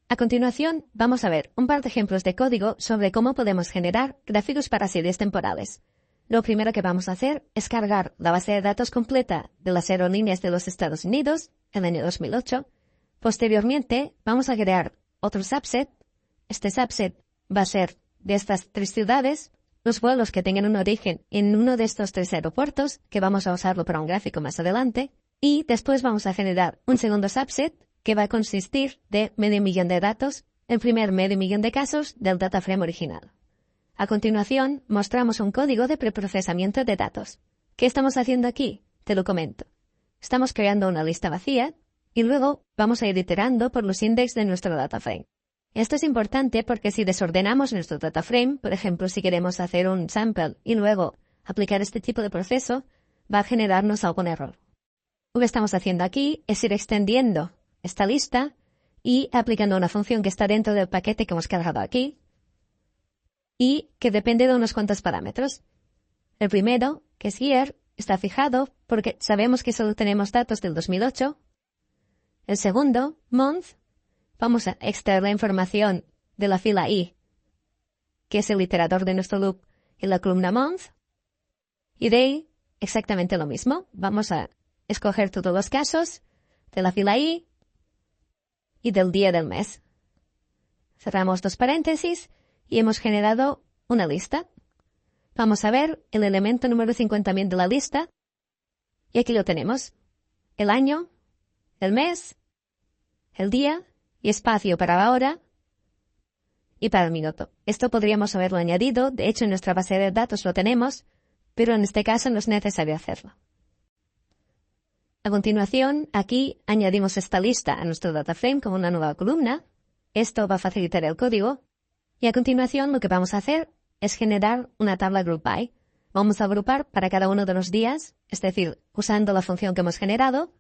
A continuación, vamos a ver un par de ejemplos de código sobre cómo podemos generar gráficos para series temporales. Lo primero que vamos a hacer es cargar la base de datos completa de las aerolíneas de los Estados Unidos, el año 2008. Posteriormente, vamos a crear otro subset. Este subset va a ser de estas 3 ciudades, los vuelos que tengan un origen en uno de estos 3 aeropuertos, que vamos a usarlo para un gráfico más adelante. Y después vamos a generar un segundo subset que va a consistir de 500.000 de datos, el primer 500.000 de casos del data frame original. A continuación, mostramos un código de preprocesamiento de datos. ¿Qué estamos haciendo aquí? Te lo comento. Estamos creando una lista vacía y luego vamos a ir iterando por los indexes de nuestro data frame. Esto es importante porque si desordenamos nuestro data frame, por ejemplo, si queremos hacer un sample y luego aplicar este tipo de proceso, va a generarnos algún error. Lo que estamos haciendo aquí es ir extendiendo esta lista y aplicando una función que está dentro del paquete que hemos cargado aquí y que depende de unos cuantos parámetros. El primero, que es year, está fijado porque sabemos que solo tenemos datos del 2008. El segundo, month, vamos a extraer la información de la fila i, que es el iterador de nuestro loop, en la columna month. Y day, exactamente lo mismo. Vamos a escoger todos los casos de la fila i y del día del mes. Cerramos 2 paréntesis y hemos generado una lista. Vamos a ver el elemento número 50.000 de la lista. Y aquí lo tenemos. El año, el mes, el día y espacio para la hora y para el minuto. Esto podríamos haberlo añadido. De hecho, en nuestra base de datos lo tenemos, pero en este caso no es necesario hacerlo. A continuación, aquí añadimos esta lista a nuestro data frame como una nueva columna. Esto va a facilitar el código. Y a continuación lo que vamos a hacer es generar una tabla group by. Vamos a agrupar para cada uno de los días, es decir, usando la función que hemos generado.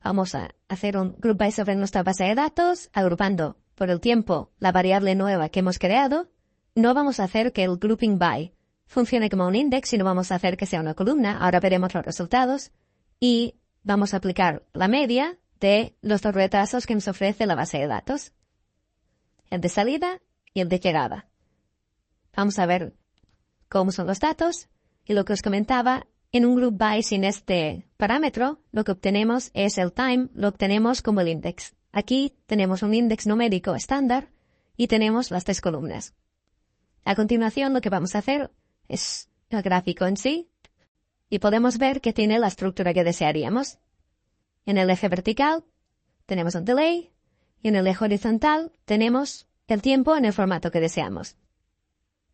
Vamos a hacer un group by sobre nuestra base de datos, agrupando por el tiempo la variable nueva que hemos creado. No vamos a hacer que el grouping by funcione como un index, sino vamos a hacer que sea una columna. Ahora veremos los resultados. Y vamos a aplicar la media de los 2 retrasos que nos ofrece la base de datos. El de salida y el de llegada. Vamos a ver cómo son los datos. Y lo que os comentaba, en un group by sin este parámetro, lo que obtenemos es el time, lo obtenemos como el index. Aquí tenemos un index numérico estándar y tenemos las 3 columnas. A continuación, lo que vamos a hacer es el gráfico en sí. Y podemos ver que tiene la estructura que desearíamos. En el eje vertical tenemos un delay y en el eje horizontal tenemos el tiempo en el formato que deseamos.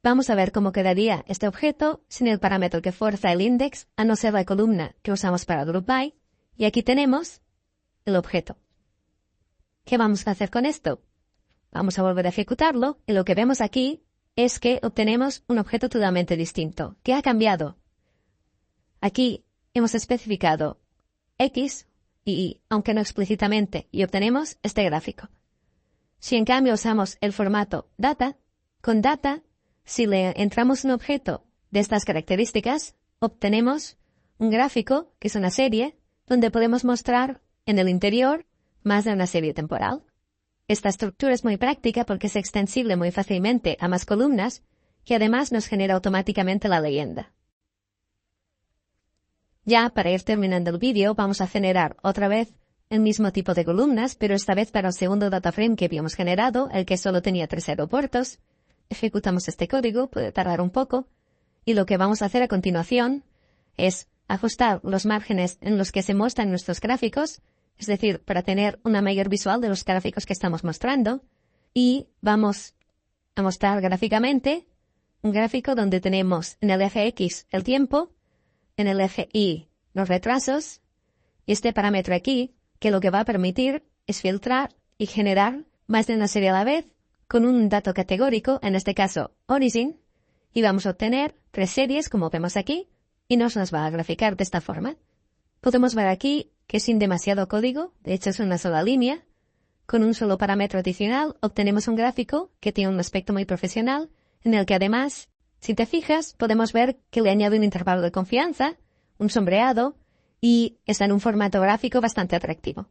Vamos a ver cómo quedaría este objeto sin el parámetro que fuerza el index, a no ser la columna que usamos para el group by. Y aquí tenemos el objeto. ¿Qué vamos a hacer con esto? Vamos a volver a ejecutarlo y lo que vemos aquí es que obtenemos un objeto totalmente distinto. ¿Qué ha cambiado? Aquí hemos especificado X y Y, aunque no explícitamente, y obtenemos este gráfico. Si en cambio usamos el formato data, con data, si le entramos un objeto de estas características, obtenemos un gráfico, que es una serie, donde podemos mostrar en el interior más de una serie temporal. Esta estructura es muy práctica porque es extensible muy fácilmente a más columnas y además nos genera automáticamente la leyenda. Ya, para ir terminando el vídeo, vamos a generar otra vez el mismo tipo de columnas, pero esta vez para el segundo data frame que habíamos generado, el que solo tenía 3 aeropuertos. Ejecutamos este código, puede tardar un poco, y lo que vamos a hacer a continuación es ajustar los márgenes en los que se muestran nuestros gráficos, es decir, para tener una mayor visual de los gráficos que estamos mostrando, y vamos a mostrar gráficamente un gráfico donde tenemos en el eje X el tiempo, en el eje Y los retrasos, y este parámetro aquí, que lo que va a permitir es filtrar y generar más de una serie a la vez con un dato categórico, en este caso origin, y vamos a obtener 3 series como vemos aquí, y nos las va a graficar de esta forma. Podemos ver aquí que sin demasiado código, de hecho es una sola línea, con un solo parámetro adicional obtenemos un gráfico que tiene un aspecto muy profesional, en el que además, si te fijas, podemos ver que le añade un intervalo de confianza, un sombreado, y está en un formato gráfico bastante atractivo.